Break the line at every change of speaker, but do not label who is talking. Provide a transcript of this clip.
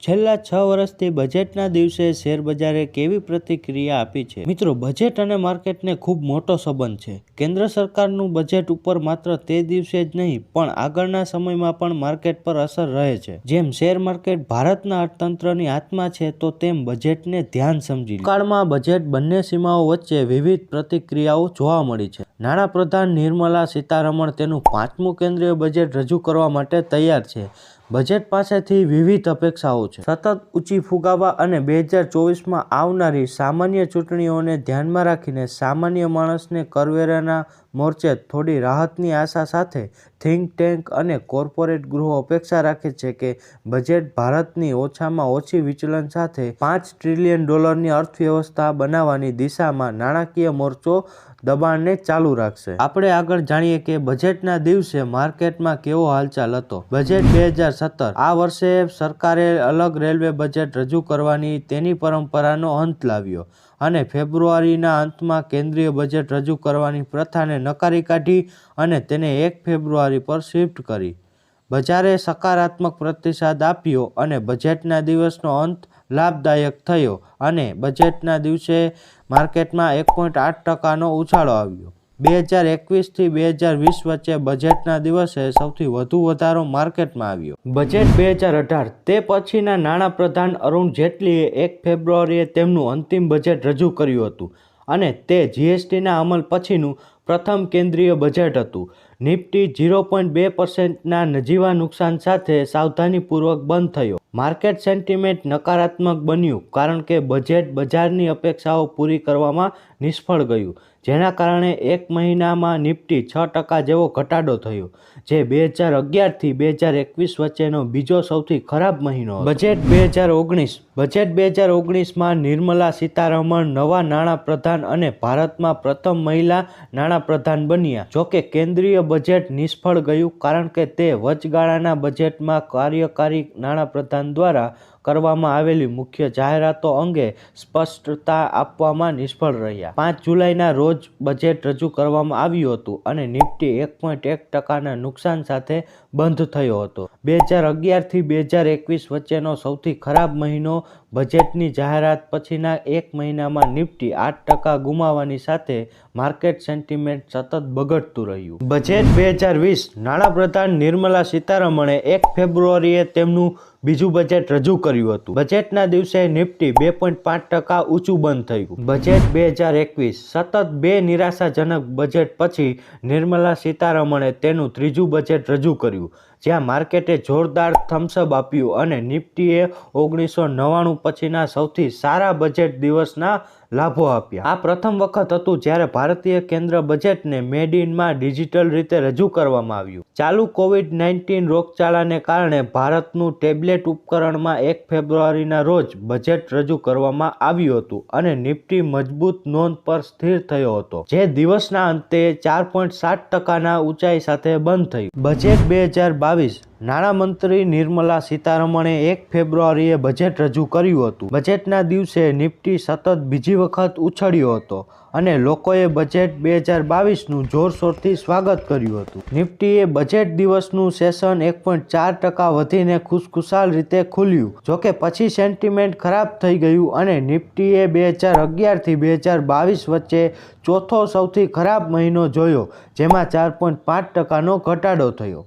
છેલ્લા 6 વર્ષથી બજેટના દિવસે શેરબજારે કેવી પ્રતિક્રિયા આપી છે? મિત્રો, બજેટ અને માર્કેટને ખૂબ મોટો સંબંધ છે. કેન્દ્ર સરકારનું બજેટ ઉપર માત્ર તે દિવસે જ નહીં પણ આગળના સમયમાં પણ માર્કેટ પર અસર રહે છે. જેમ શેર માર્કેટ ભારતના અર્થતંત્રની આત્મા છે, તો તેમ બજેટને ધ્યાન સમજી લો. કાળમાં બજેટ બંને સીમાઓ વચ્ચે વિવિધ પ્રતિક્રિયાઓ જોવા મળી છે. નાણાપ્રધાન નિર્મલા સીતારમણ તેનું 5મું કેન્દ્રીય બજેટ રજૂ કરવા માટે તૈયાર છે. બજેટ પાસેથી વિવિધ અપેક્ષાઓ છે. સતત ઊંચી ફુગાવા અને 2024માં આવનારી સામાન્ય ચૂંટણીઓને ધ્યાનમાં રાખીને સામાન્ય માણસને કરવેરાના મોરચે થોડી રાહતની આશા સાથે થિંક ટેન્ક અને કોર્પોરેટ ગૃહો અપેક્ષા રાખે છે કે બજેટ ભારતની ઓછામાં ઓછી વિચલન સાથે $5 ટ્રિલિયન અર્થવ્યવસ્થા બનાવવાની દિશામાં નાણાકીય મોરચો દબાણને ચાલુ રાખશે. આપણે આગળ જાણીએ કે બજેટના દિવસે માર્કેટમાં કેવો હાલચાલ હતો. બજેટ 2017 આ વર્ષે સરકારે અલગ રેલવે બજેટ રજૂ કરવાની તેની પરંપરાનો અંત લાવ્યો અને ફેબ્રુઆરીના અંતમાં કેન્દ્રીય બજેટ રજૂ કરવાની પ્રથાને નકારી કાઢી અને તેને 1 ફેબ્રુઆરી પર શિફ્ટ કરી. બજારે સકારાત્મક પ્રતિસાદ આપ્યો અને બજેટના દિવસનો અંત લાભદાયક થયો અને બજેટના દિવસે માર્કેટમાં 1.8% ઉછાળો આવ્યો. 2021થી 2020 વચ્ચે બજેટના દિવસે સૌથી વધુ વધારો માર્કેટમાં આવ્યો. બજેટ 2018 તે પછીના નાણાપ્રધાન અરુણ જેટલીએ 1 ફેબ્રુઆરીએ તેમનું અંતિમ બજેટ રજૂ કર્યું હતું અને તે જીએસટીના અમલ પછીનું પ્રથમ કેન્દ્રીય બજેટ હતું. નિફ્ટી 0.2%ના નજીવા નુકસાન સાથે સાવધાનીપૂર્વક બંધ થયો. માર્કેટ સેન્ટિમેન્ટ નકારાત્મક બન્યું કારણ કે બજેટ બજારની અપેક્ષાઓ પૂરી કરવામાં નિષ્ફળ ગયું, જેના કારણે એક મહિનામાં નિફ્ટી 6% જેવો ઘટાડો થયો, જે 2011થી 2021 વચ્ચેનો બીજો સૌથી ખરાબ મહિનો હતો. બજેટ 2019 બજેટ 2019માં નિર્મલા સીતારમણ નવા નાણાપ્રધાન અને ભારતમાં પ્રથમ મહિલા નાણાપ્રધાન બન્યા. જોકે કેન્દ્રીય બજેટ નિષ્ફળ ગયું કારણ કે તે વચગાળાના બજેટમાં કાર્યકારી નાણાપ્રધાન દ્વારા કરવામાં આવેલી મુખ્ય જાહેરાતો અંગે સ્પષ્ટતા આપવામાં નિષ્ફળ રહ્યા. 5 જુલાઈના રોજ બજેટ રજૂ કરવામાં આવ્યું હતું અને નિફ્ટી 1.1%ના નુકસાન સાથે બંધ થયો હતો. 2011થી 2021 વચ્ચેનો સૌથી ખરાબ મહિનો બજેટની જાહેરાત પછીના એક મહિનામાં નિફ્ટી 8% ગુમાવવાની સાથે માર્કેટ સેન્ટિમેન્ટ સતત બગડતું રહ્યું. બજેટ 2020 નાણાપ્રધાન નિર્મલા સીતારમણે 1 ફેબ્રુઆરીએ તેમનું બીજું બજેટ રજૂ કર્યું હતું. બજેટના દિવસે નિફ્ટી 2.5% ઊંચું બંધ થયું. બજેટ 2021 સતત 2 નિરાશાજનક બજેટ પછી નિર્મલા સીતારમણે તેનું ત્રીજું બજેટ રજૂ કર્યું, જ્યાં માર્કેટે જોરદાર થમ્સઅપ આપ્યું અને નિફ્ટીએ 1999 પછીના સૌથી સારા બજેટ દિવસના લાભો આપ્યા. આ પ્રથમ વખત હતું જ્યારે ભારતીય કેન્દ્ર બજેટને મેડ ઇનમાં ડિજિટલ રીતે રજૂ કરવામાં આવ્યું. ચાલુ કોવિડ-19 રોગચાળાને કારણે ભારતનું ટેબ્લેટ ઉપકરણમાં 1 ફેબ્રુઆરીના રોજ બજેટ રજૂ કરવામાં આવ્યું હતું અને નિફ્ટી મજબૂત નોંધ પર સ્થિર થયો હતો, જે દિવસના અંતે 4.7%ના ઊંચાઈ સાથે બંધ થયું. બજેટ 2022 નાણામંત્રી નિર્મલા સીતારમણે 1 ફેબ્રુઆરીએ બજેટ રજૂ કર્યું હતું. બજેટના દિવસે નિફ્ટી સતત બીજી વખત ઉછળ્યો હતો અને લોકોએ બજેટ 2022નું જોરશોરથી સ્વાગત કર્યું હતું. નિફ્ટીએ બજેટ દિવસનું સેશન 1.4% વધીને ખુશખુશાલ રીતે ખુલ્યું. જોકે પછી સેન્ટિમેન્ટ ખરાબ થઈ ગયું અને નિફ્ટીએ 2011થી 2022 વચ્ચે ચોથો સૌથી ખરાબ મહિનો જોયો, જેમાં 4.5%નો ઘટાડો થયો.